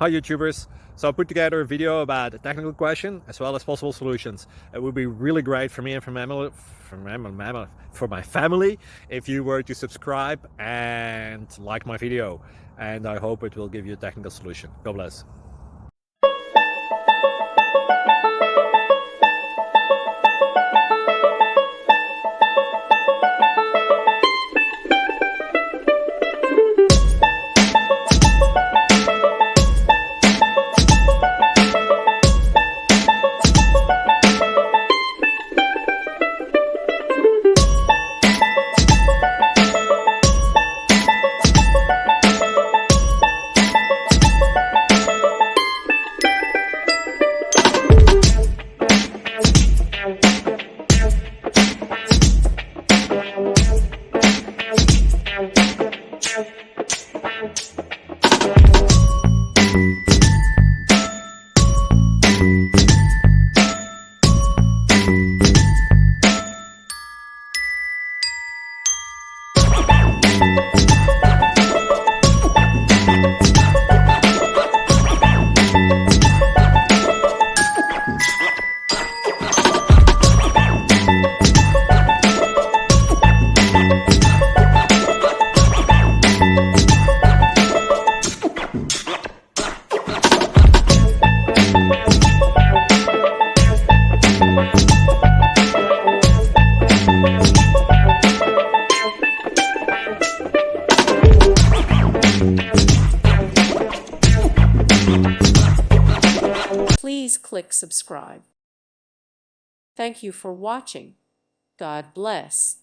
Hi YouTubers! So I put together a video about a technical question as well as possible solutions. It would be really great for me and for my family if you were to subscribe and like my video, and I hope it will give you a technical solution. God bless. Please click subscribe. Thank you for watching. God bless.